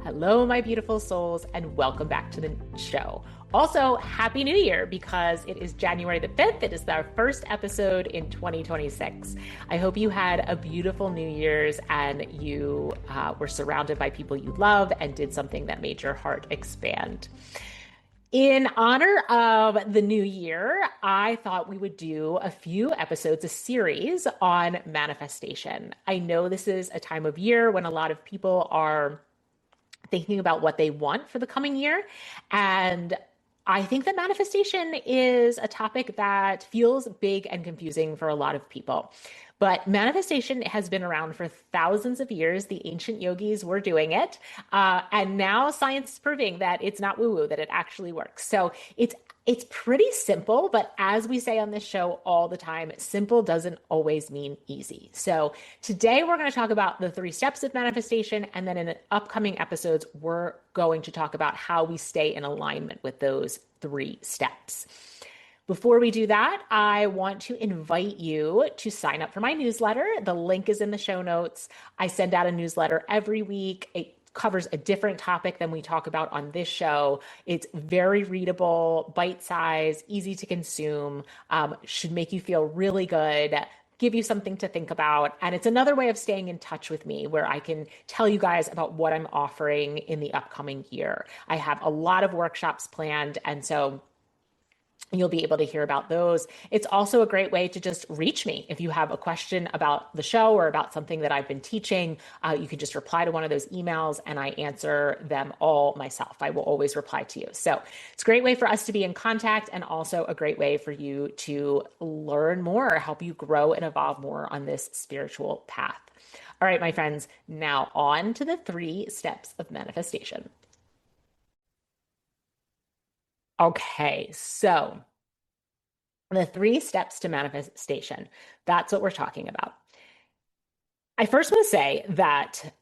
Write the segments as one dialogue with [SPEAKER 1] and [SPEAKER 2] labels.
[SPEAKER 1] Hello, my beautiful souls, and welcome back to the show. Also, Happy New Year because it is January the 5th. It is our first episode in 2026. I hope you had a beautiful New Year's and you were surrounded by people you love and did something that made your heart expand. In honor of the new year, I thought we would do a few episodes, a series on manifestation. I know this is a time of year when a lot of people are thinking about what they want for the coming year. And I think that manifestation is a topic that feels big and confusing for a lot of people. But manifestation has been around for thousands of years. The ancient yogis were doing it. And now science is proving that it's not woo-woo, that it actually works. So it's pretty simple, but as we say on this show all the time, simple doesn't always mean easy. So today we're going to talk about the 3 steps of manifestation. And then in the upcoming episodes, we're going to talk about how we stay in alignment with those 3 steps. Before we do that, I want to invite you to sign up for my newsletter. The link is in the show notes. I send out a newsletter every week. It covers a different topic than we talk about on this show. It's very readable, bite-sized, easy to consume, should make you feel really good, give you something to think about. And it's another way of staying in touch with me where I can tell you guys about what I'm offering in the upcoming year. I have a lot of workshops planned, and so you'll be able to hear about those. It's also a great way to just reach me. If you have a question about the show or about something that I've been teaching, you can just reply to one of those emails and I answer them all myself. I will always reply to you. So it's a great way for us to be in contact and also a great way for you to learn more, help you grow and evolve more on this spiritual path. All right, my friends, now on to the 3 steps of manifestation. Okay, so the 3 steps to manifestation, that's what we're talking about. I first want to say that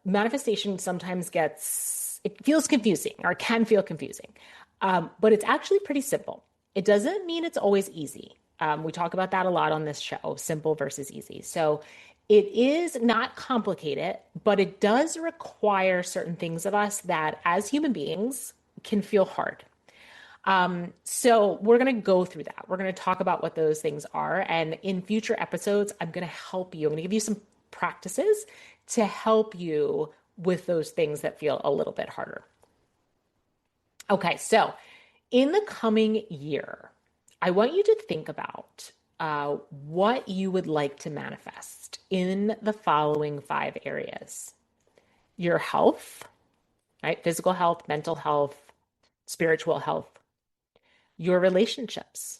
[SPEAKER 1] manifestation sometimes it feels confusing or can feel confusing, but it's actually pretty simple. It doesn't mean it's always easy. We talk about that a lot on this show, simple versus easy. So it is not complicated, but it does require certain things of us that as human beings can feel hard. So we're going to go through that. We're going to talk about what those things are. And in future episodes, I'm going to help you. I'm going to give you some practices to help you with those things that feel a little bit harder. Okay, so in the coming year, I want you to think about what you would like to manifest in the following 5 areas. Your health, right? Physical health, mental health, spiritual health. Your relationships,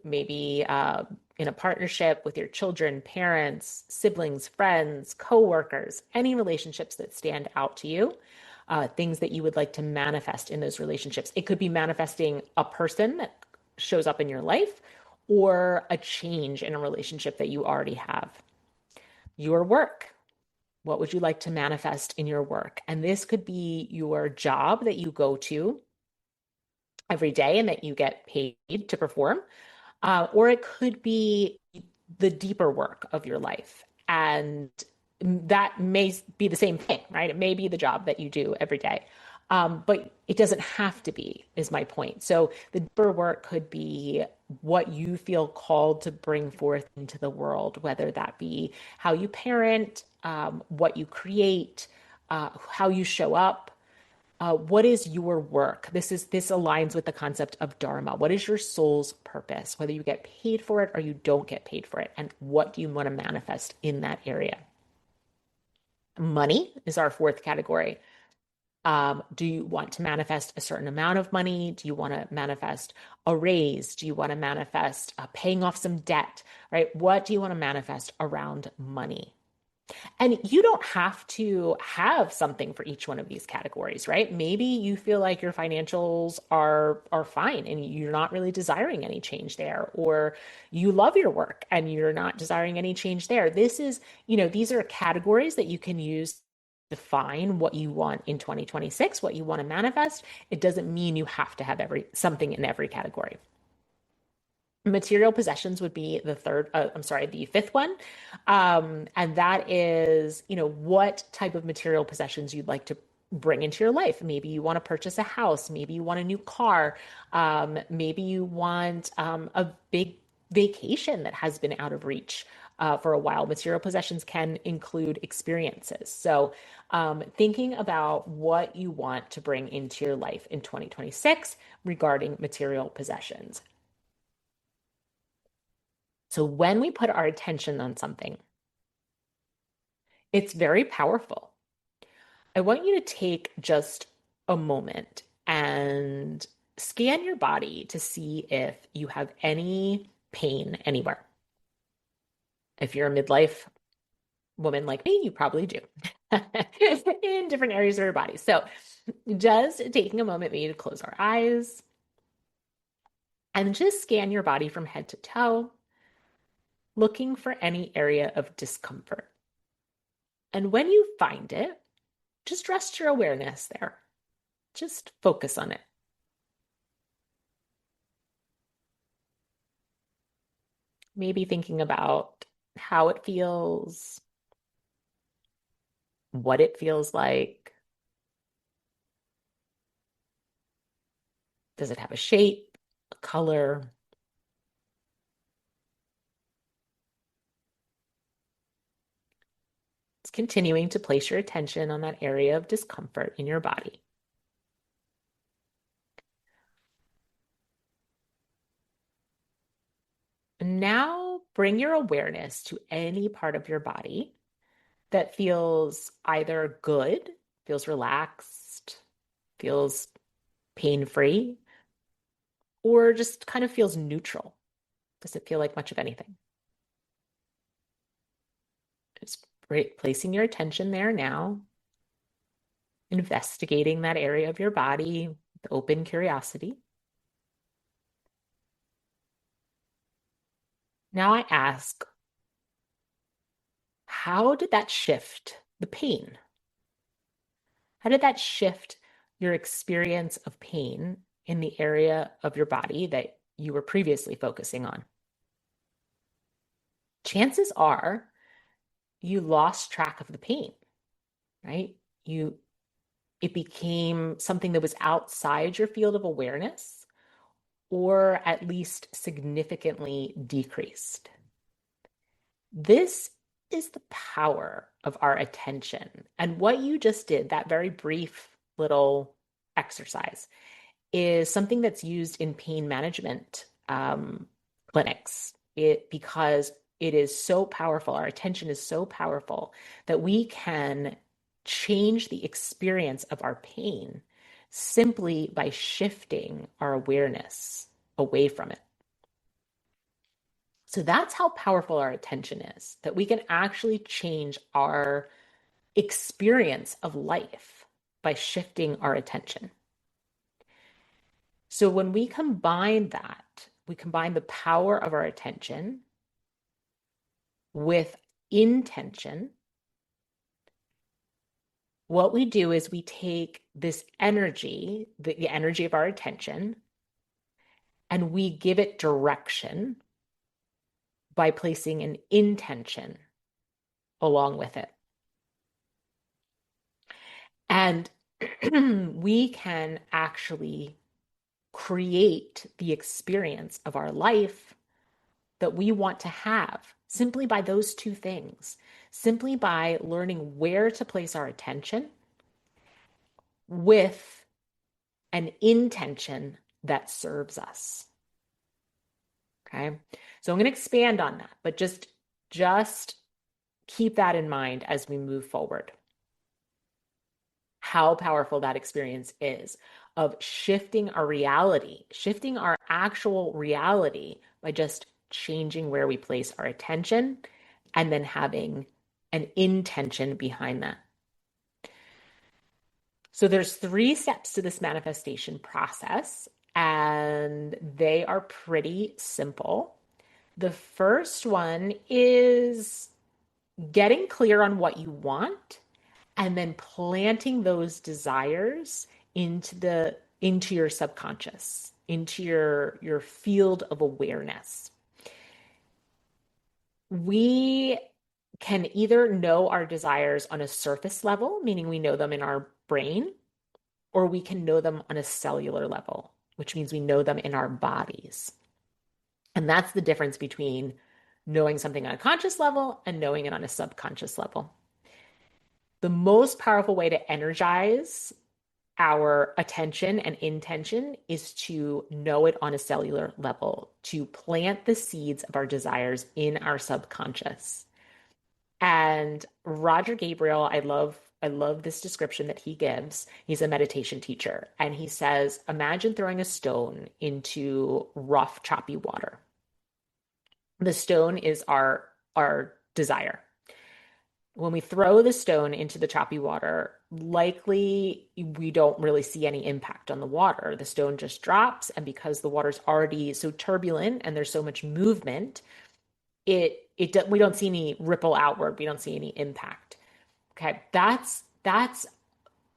[SPEAKER 1] maybe in a partnership with your children, parents, siblings, friends, coworkers, any relationships that stand out to you, things that you would like to manifest in those relationships. It could be manifesting a person that shows up in your life or a change in a relationship that you already have. Your work. What would you like to manifest in your work? And this could be your job that you go to every day and that you get paid to perform. Or it could be the deeper work of your life. And that may be the same thing, right? It may be the job that you do every day. But it doesn't have to be, is my point. So the deeper work could be what you feel called to bring forth into the world, whether that be how you parent, what you create, how you show up. What is your work? This aligns with the concept of dharma. What is your soul's purpose? Whether you get paid for it or you don't get paid for it, and what do you want to manifest in that area? Money is our 4th category. Do you want to manifest a certain amount of money? Do you want to manifest a raise? Do you want to manifest paying off some debt? Right? What do you want to manifest around money? And you don't have to have something for each one of these categories, right? Maybe you feel like your financials are fine and you're not really desiring any change there, or you love your work and you're not desiring any change there. These are categories that you can use to define what you want in 2026, what you want to manifest. It doesn't mean you have to have something in every category. Material possessions would be the 5th one. And that is, what type of material possessions you'd like to bring into your life. Maybe you want to purchase a house. Maybe you want a new car. Maybe you want a big vacation that has been out of reach for a while. Material possessions can include experiences. So, thinking about what you want to bring into your life in 2026 regarding material possessions. So, when we put our attention on something, it's very powerful. I want you to take just a moment and scan your body to see if you have any pain anywhere. If you're a midlife woman like me, you probably do in different areas of your body. So, just taking a moment, maybe to close our eyes and just scan your body from head to toe, looking for any area of discomfort. And when you find it, just rest your awareness there. Just focus on it. Maybe thinking about how it feels, what it feels like. Does it have a shape, a color? It's continuing to place your attention on that area of discomfort in your body. Now bring your awareness to any part of your body that feels either good, feels relaxed, feels pain-free, or just kind of feels neutral. Does it feel like much of anything? Just placing your attention there now, investigating that area of your body with open curiosity. Now I ask, how did that shift the pain? How did that shift your experience of pain in the area of your body that you were previously focusing on? Chances are you lost track of the pain, right? It became something that was outside your field of awareness, or at least significantly decreased. This is the power of our attention. And what you just did, that very brief little exercise, is something that's used in pain management clinics. Because it is so powerful, our attention is so powerful that we can change the experience of our pain simply by shifting our awareness away from it. So that's how powerful our attention is, that we can actually change our experience of life by shifting our attention. So when we combine that, we combine the power of our attention with intention. What we do is we take this energy, the energy of our attention, and we give it direction by placing an intention along with it. And we can actually create the experience of our life that we want to have simply by those two things, simply by learning where to place our attention with an intention that serves us. Okay. So I'm going to expand on that, but just keep that in mind as we move forward. How powerful that experience is of shifting our reality, shifting our actual reality by just changing where we place our attention and then having an intention behind that. So there's 3 steps to this manifestation process, and they are pretty simple. The first one is getting clear on what you want and then planting those desires into your subconscious, into your field of awareness. We can either know our desires on a surface level, meaning we know them in our brain, or we can know them on a cellular level, which means we know them in our bodies. And that's the difference between knowing something on a conscious level and knowing it on a subconscious level. The most powerful way to energize our attention and intention is to know it on a cellular level, to plant the seeds of our desires in our subconscious. And Roger Gabriel, I love this description that he gives. He's a meditation teacher, and he says, imagine throwing a stone into rough, choppy water. The stone is our desire. When we throw the stone into the choppy water, likely we don't really see any impact on the water. The stone just drops, and because the water's already so turbulent and there's so much movement, we don't see any ripple outward. We don't see any impact. Okay, that's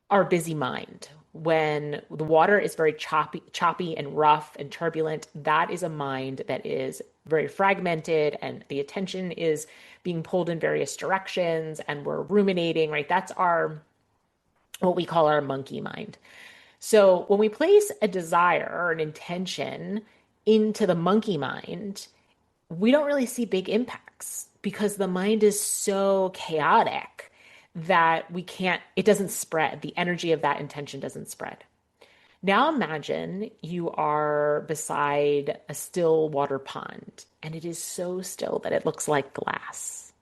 [SPEAKER 1] our busy mind. When the water is very choppy and rough and turbulent, that is a mind that is very fragmented and the attention is being pulled in various directions and we're ruminating, right? That's our what we call our monkey mind. So when we place a desire or an intention into the monkey mind, we don't really see big impacts because the mind is so chaotic that it doesn't spread. The energy of that intention doesn't spread. Now imagine you are beside a still water pond and it is so still that it looks like glass.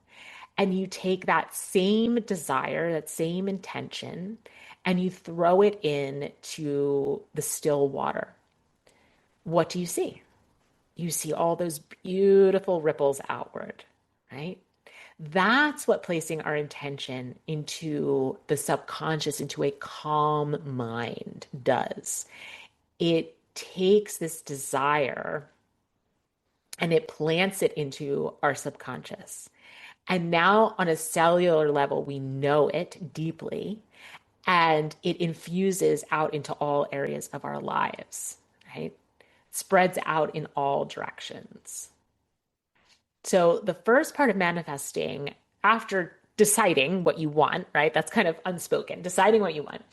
[SPEAKER 1] And you take that same desire, that same intention, and you throw it into the still water. What do you see? You see all those beautiful ripples outward, right? That's what placing our intention into the subconscious, into a calm mind does. It takes this desire and it plants it into our subconscious. And now, on a cellular level, we know it deeply and it infuses out into all areas of our lives, right? Spreads out in all directions. So the first part of manifesting, after deciding what you want, right? That's kind of unspoken, deciding what you want,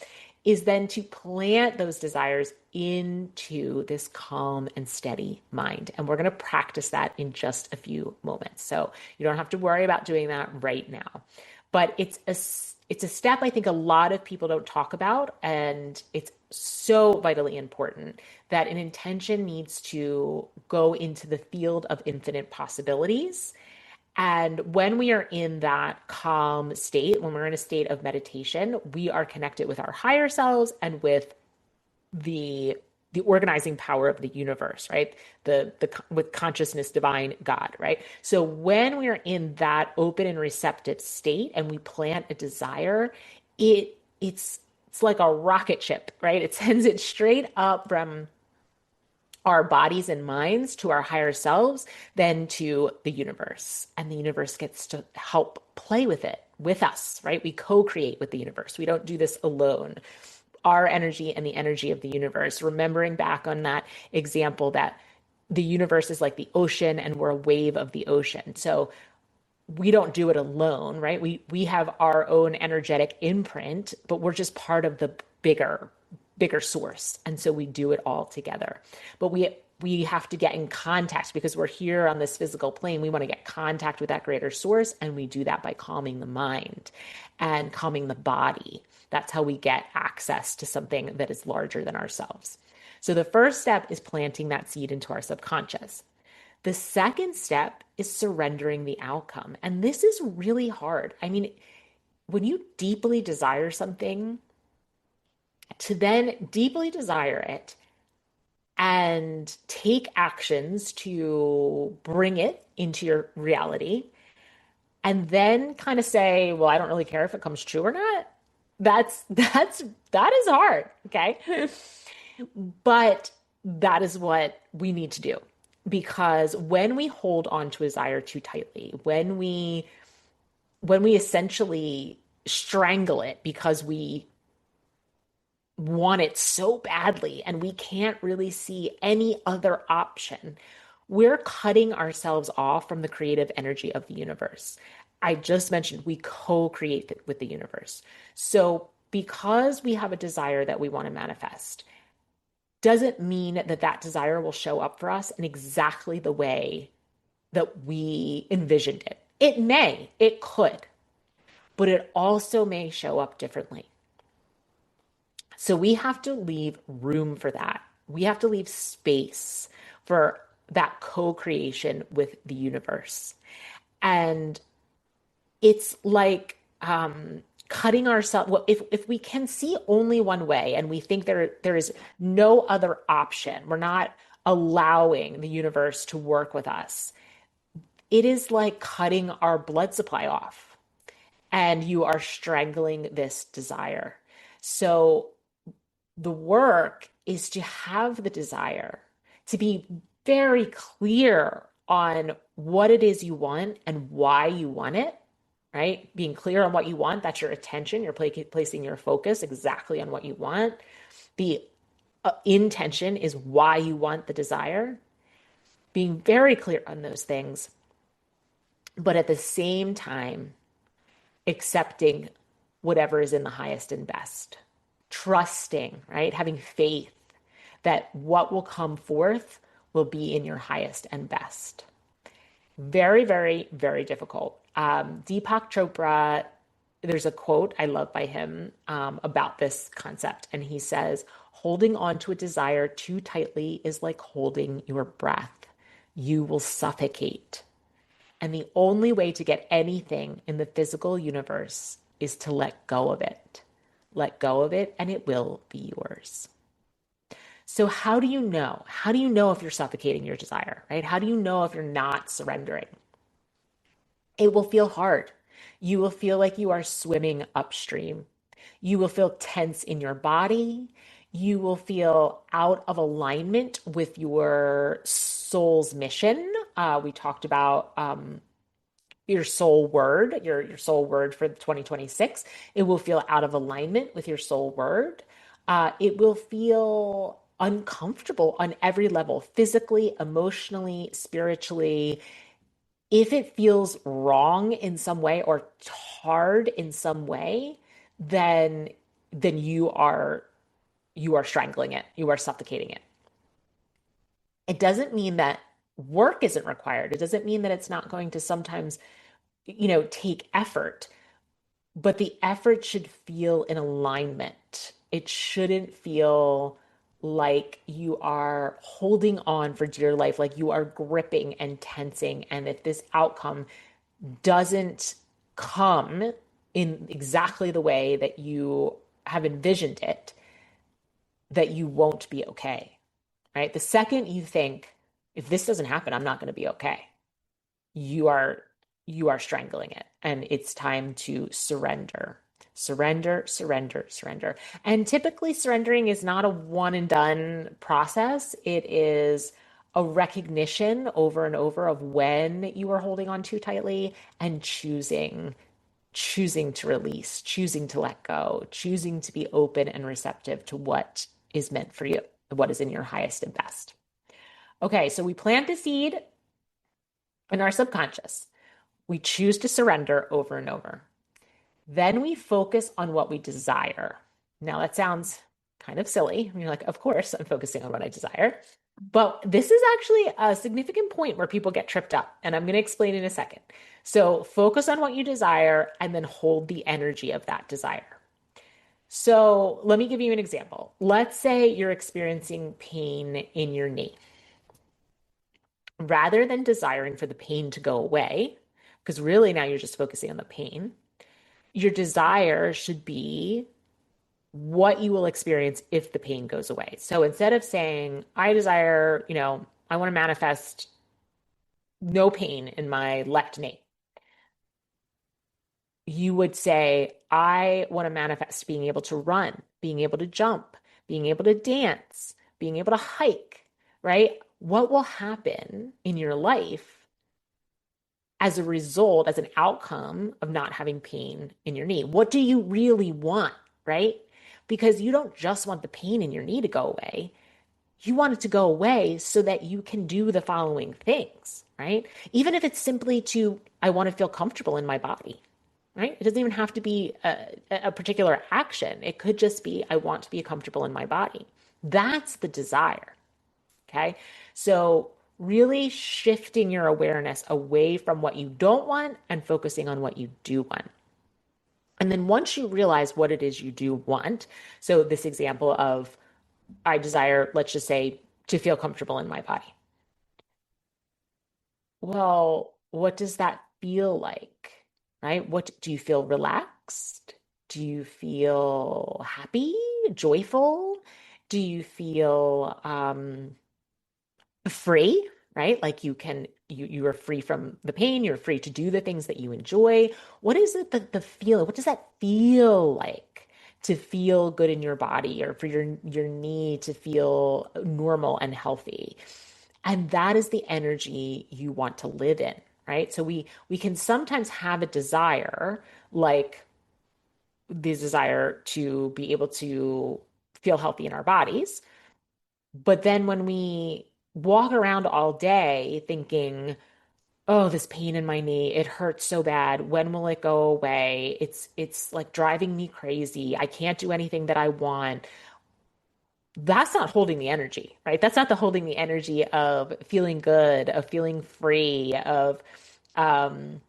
[SPEAKER 1] is then to plant those desires into this calm and steady mind. And we're going to practice that in just a few moments. So you don't have to worry about doing that right now. But it's a step I think a lot of people don't talk about, and it's so vitally important that an intention needs to go into the field of infinite possibilities. And when we are in that calm state, when we're in a state of meditation, we are connected with our higher selves and with the the organizing power of the universe, right? The with consciousness, divine God, right? So when we are in that open and receptive state and we plant a desire, it's like a rocket ship, right? It sends it straight up from our bodies and minds to our higher selves, then to the universe. And the universe gets to help play with it with us, right? We co-create with the universe. We don't do this alone. Our energy and the energy of the universe, remembering back on that example that the universe is like the ocean and we're a wave of the ocean. So we don't do it alone, right? We have our own energetic imprint, but we're just part of the bigger source. And so we do it all together. But we have to get in contact because we're here on this physical plane. We want to get contact with that greater source. And we do that by calming the mind and calming the body. That's how we get access to something that is larger than ourselves. So the first step is planting that seed into our subconscious. The second step is surrendering the outcome. And this is really hard. I mean, when you deeply desire something, to then deeply desire it and take actions to bring it into your reality, and then kind of say, well, I don't really care if it comes true or not. That is hard, okay? But that is what we need to do. Because when we hold on to a desire too tightly, when we essentially strangle it because we want it so badly and we can't really see any other option, we're cutting ourselves off from the creative energy of the universe. I just mentioned we co-create with the universe. So because we have a desire that we want to manifest, doesn't mean that that desire will show up for us in exactly the way that we envisioned it. It may, it could, but it also may show up differently. So we have to leave room for that. We have to leave space for that co-creation with the universe. And it's like cutting ourselves. Well, if we can see only one way and we think there is no other option, we're not allowing the universe to work with us. It is like cutting our blood supply off, and you are strangling this desire. So the work is to have the desire, to be very clear on what it is you want and why you want it, right? Being clear on what you want, that's your attention. You're placing your focus exactly on what you want. The intention is why you want the desire. Being very clear on those things, but at the same time, accepting whatever is in the highest and best. Trusting, right? Having faith that what will come forth will be in your highest and best. Very, very, very difficult. Deepak Chopra, there's a quote I love by him about this concept. And he says, holding on to a desire too tightly is like holding your breath. You will suffocate. And the only way to get anything in the physical universe is to let go of it. Let go of it, and it will be yours. So, how do you know? How do you know if you're suffocating your desire, right? How do you know if you're not surrendering? It will feel hard. You will feel like you are swimming upstream. You will feel tense in your body. You will feel out of alignment with your soul's mission. We talked about your soul word, your soul word for 2026. It will feel out of alignment with your soul word. It will feel uncomfortable on every level, physically, emotionally, spiritually. If it feels wrong in some way or hard in some way, then you are strangling it. You are suffocating it. It doesn't mean that work isn't required. It doesn't mean that it's not going to sometimes, take effort, but the effort should feel in alignment. It shouldn't feel like you are holding on for dear life, like you are gripping and tensing. And if this outcome doesn't come in exactly the way that you have envisioned it, that you won't be okay, right? The second you think, if this doesn't happen, I'm not going to be okay, you are you are strangling it, and it's time to surrender. Surrender, surrender, surrender. And typically surrendering is not a one and done process. It is a recognition over and over of when you are holding on too tightly, and choosing to release, choosing to let go, choosing to be open and receptive to what is meant for you, what is in your highest and best. Okay, so we plant the seed in our subconscious. We choose to surrender over and over. Then we focus on what we desire. Now, that sounds kind of silly. You're like, of course, I'm focusing on what I desire. But this is actually a significant point where people get tripped up. And I'm going to explain in a second. So, focus on what you desire and then hold the energy of that desire. So, let me give you an example. Let's say you're experiencing pain in your knee. Rather than desiring for the pain to go away, because really now you're just focusing on the pain, your desire should be what you will experience if the pain goes away. So instead of saying, I desire, I want to manifest no pain in my left knee, you would say, I want to manifest being able to run, being able to jump, being able to dance, being able to hike, right? What will happen in your life as a result, as an outcome of not having pain in your knee? What do you really want, right? Because you don't just want the pain in your knee to go away. You want it to go away so that you can do the following things, right? Even if it's simply to, I want to feel comfortable in my body, right? It doesn't even have to be a particular action. It could just be, I want to be comfortable in my body. That's the desire. Okay. So, really shifting your awareness away from what you don't want and focusing on what you do want. And then once you realize what it is you do want, so this example of I desire, let's just say, to feel comfortable in my body. Well, what does that feel like? Right? What do you feel relaxed? Do you feel happy, joyful? Do you feel free, right? Like you are free from the pain, you're free to do the things that you enjoy. What is it that the feel? What does that feel like to feel good in your body or for your need to feel normal and healthy? And that is the energy you want to live in, right? So we can sometimes have a desire like the desire to be able to feel healthy in our bodies. But then when we walk around all day thinking, oh, this pain in my knee, it hurts so bad. When will it go away? It's like driving me crazy. I can't do anything that I want. That's not holding the energy, right? That's not the holding the energy of feeling good, of feeling free, um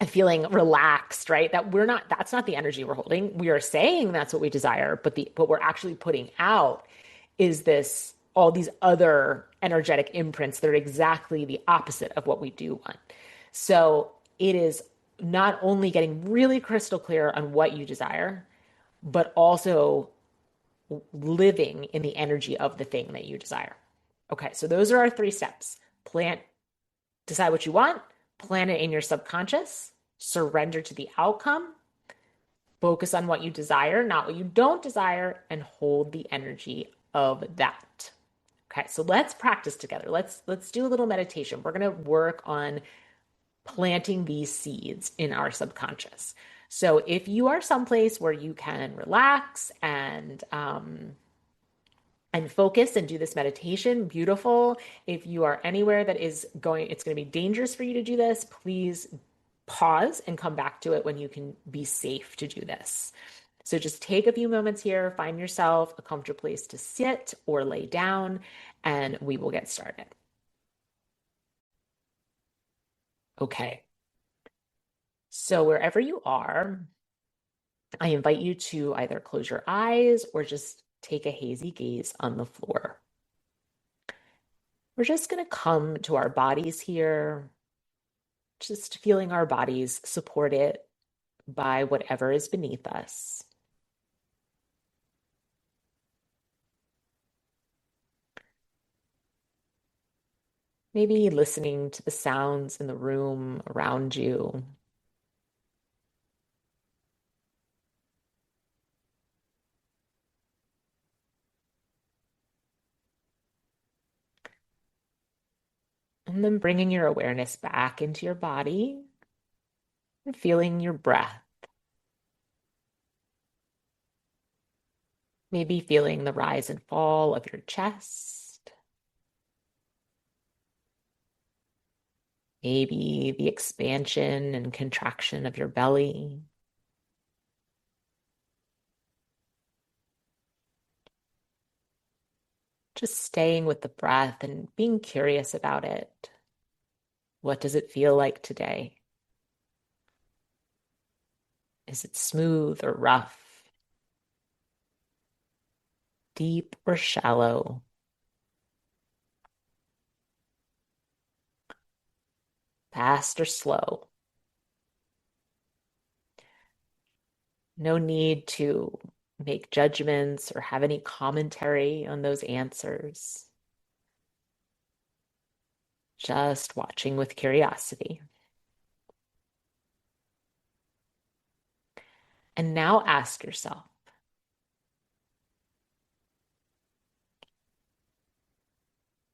[SPEAKER 1] of feeling relaxed, right? That's not the energy we're holding. We are saying that's what we desire, but we're actually putting out is this all these other energetic imprints that are exactly the opposite of what we do want. So it is not only getting really crystal clear on what you desire, but also living in the energy of the thing that you desire. Okay, so those are our three steps. Decide what you want, plan it in your subconscious, surrender to the outcome, focus on what you desire, not what you don't desire, and hold the energy of that. Okay, so let's practice together. Let's do a little meditation. We're going to work on planting these seeds in our subconscious. So if you are someplace where you can relax and focus and do this meditation, beautiful. If you are anywhere that is going, it's going to be dangerous for you to do this, please pause and come back to it when you can be safe to do this. So just take a few moments here, find yourself a comfortable place to sit or lay down, and we will get started. Okay. So wherever you are, I invite you to either close your eyes or just take a hazy gaze on the floor. We're just going to come to our bodies here, just feeling our bodies supported by whatever is beneath us. Maybe listening to the sounds in the room around you. And then bringing your awareness back into your body and feeling your breath. Maybe feeling the rise and fall of your chest. Maybe the expansion and contraction of your belly. Just staying with the breath and being curious about it. What does it feel like today? Is it smooth or rough? Deep or shallow? Fast or slow? No need to make judgments or have any commentary on those answers. Just watching with curiosity. And now ask yourself,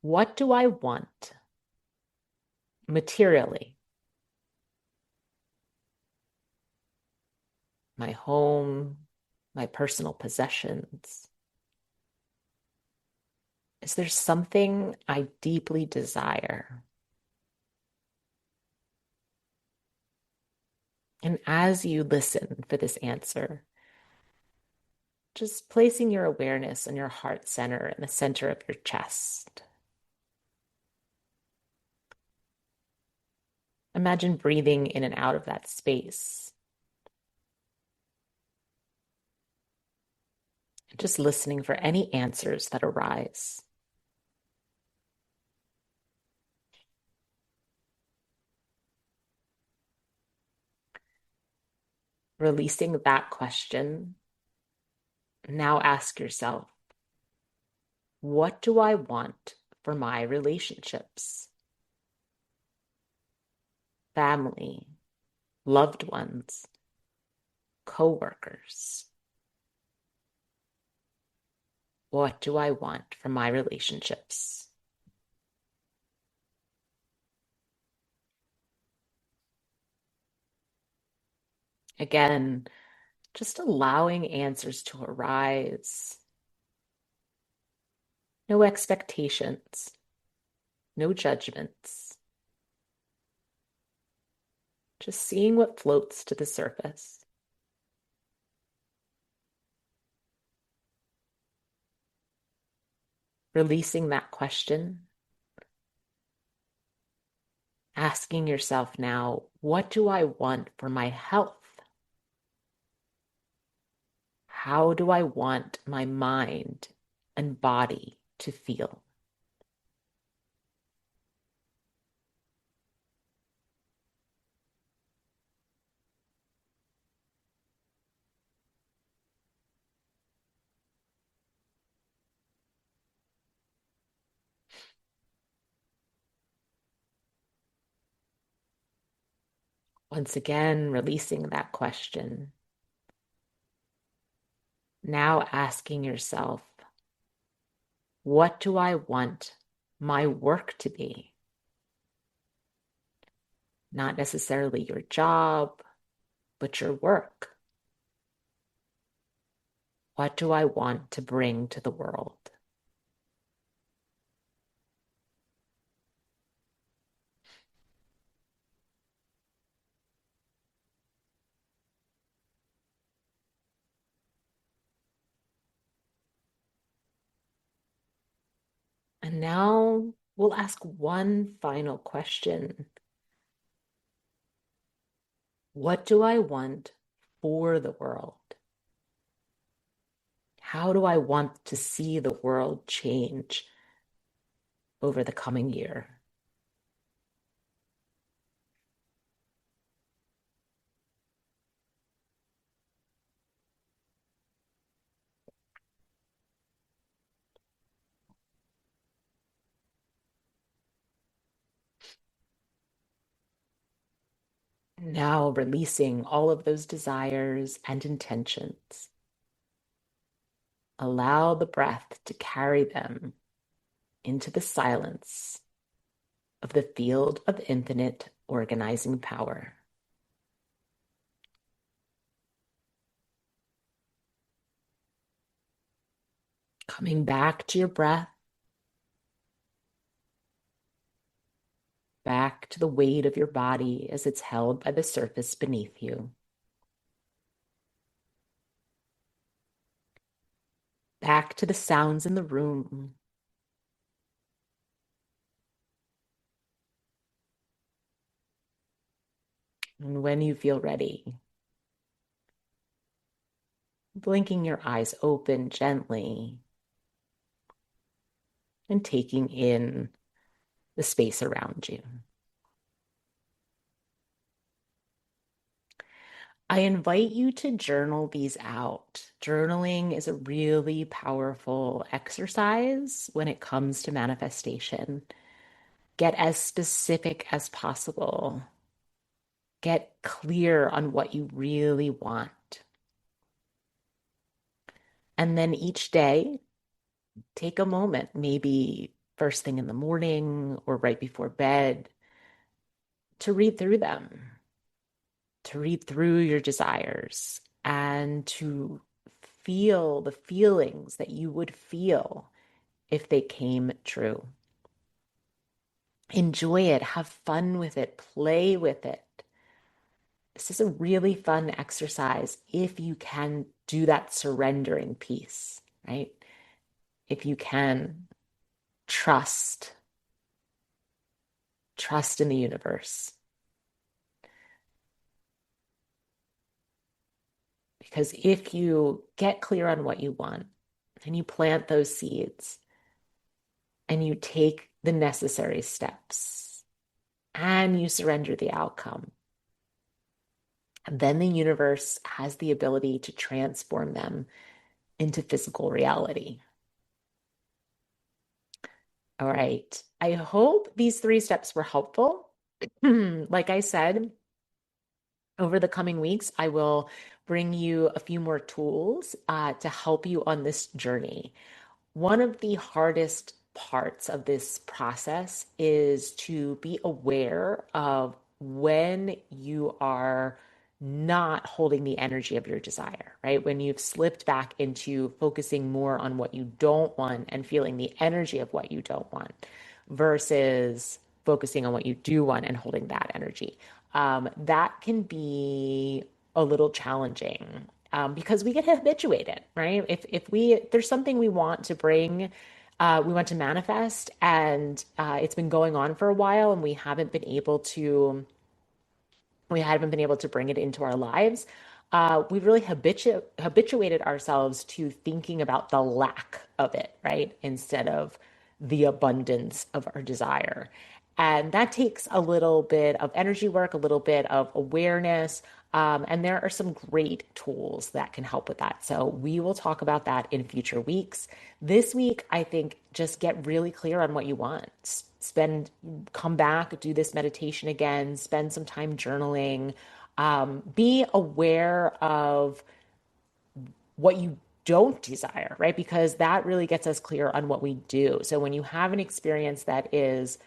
[SPEAKER 1] what do I want materially? My home, my personal possessions, Is there something I deeply desire? And as you listen for this answer, just placing your awareness in your heart center in the center of your chest. Imagine breathing in and out of that space. Just listening for any answers that arise. Releasing that question. Now ask yourself, what do I want for my relationships? Family, loved ones, coworkers. What do I want for my relationships? Again, just allowing answers to arise. No expectations, no judgments. Just seeing what floats to the surface. Releasing that question. Asking yourself now, what do I want for my health? How do I want my mind and body to feel? Once again, releasing that question. Now asking yourself, what do I want my work to be? Not necessarily your job, but your work. What do I want to bring to the world? And now we'll ask one final question. What do I want for the world? How do I want to see the world change over the coming year? Now releasing all of those desires and intentions. Allow the breath to carry them into the silence of the field of infinite organizing power. Coming back to your breath, back to the weight of your body as it's held by the surface beneath you. Back to the sounds in the room. And when you feel ready, blinking your eyes open gently and taking in the space around you. I invite you to journal these out. Journaling is a really powerful exercise when it comes to manifestation. Get as specific as possible. Get clear on what you really want. And then each day, take a moment, maybe first thing in the morning or right before bed, to read through them, to read through your desires and to feel the feelings that you would feel if they came true. Enjoy it, have fun with it, play with it. This is a really fun exercise if you can do that surrendering piece, right? If you can trust, trust in the universe. Because if you get clear on what you want and you plant those seeds and you take the necessary steps and you surrender the outcome, then the universe has the ability to transform them into physical reality. All right. I hope these 3 steps were helpful. Like I said, over the coming weeks, I will bring you a few more tools to help you on this journey. One of the hardest parts of this process is to be aware of when you are not holding the energy of your desire, right? When you've slipped back into focusing more on what you don't want and feeling the energy of what you don't want versus focusing on what you do want and holding that energy. That can be a little challenging because we get habituated, right? If there's something we want to bring, we want to manifest, and it's been going on for a while, and we haven't been able to bring it into our lives. We've really habituated ourselves to thinking about the lack of it, right? Instead of the abundance of our desire. And that takes a little bit of energy work, a little bit of awareness. And there are some great tools that can help with that. So we will talk about that in future weeks. This week, I think just get really clear on what you want. Come back, do this meditation again, spend some time journaling. Be aware of what you don't desire, right? Because that really gets us clear on what we do. So when you have an experience that is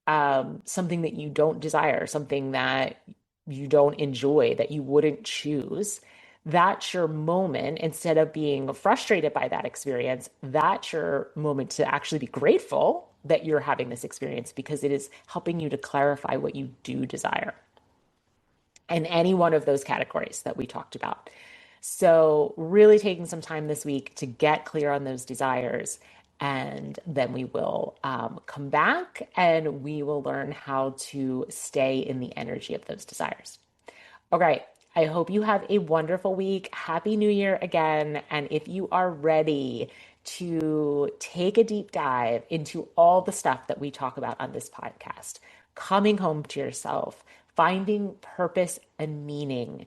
[SPEAKER 1] something that you don't desire, something that you don't enjoy, that you wouldn't choose, that's your moment. Instead of being frustrated by that experience, that's your moment to actually be grateful that you're having this experience because it is helping you to clarify what you do desire in any one of those categories that we talked about. So, really taking some time this week to get clear on those desires. And then we will come back and we will learn how to stay in the energy of those desires. All right. I hope you have a wonderful week. Happy New Year again. And if you are ready to take a deep dive into all the stuff that we talk about on this podcast, coming home to yourself, finding purpose and meaning,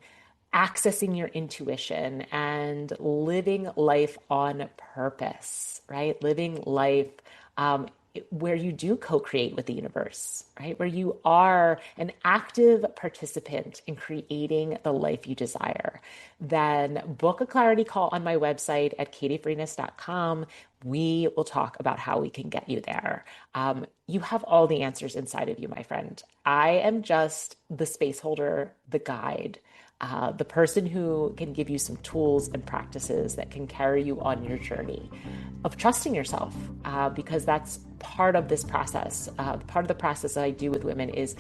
[SPEAKER 1] accessing your intuition, and living life on purpose, right? Living life where you do co-create with the universe, right? Where you are an active participant in creating the life you desire. Then book a clarity call on my website at katiefarinas.com. We will talk about how we can get you there. You have all the answers inside of you, my friend. I am just the space holder, the guide, the person who can give you some tools and practices that can carry you on your journey of trusting yourself, because that's part of this process. Part of the process that I do with women is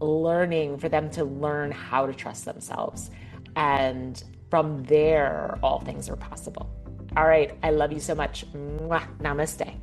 [SPEAKER 1] learning for them to learn how to trust themselves. And from there, all things are possible. All right. I love you so much. Mwah. Namaste.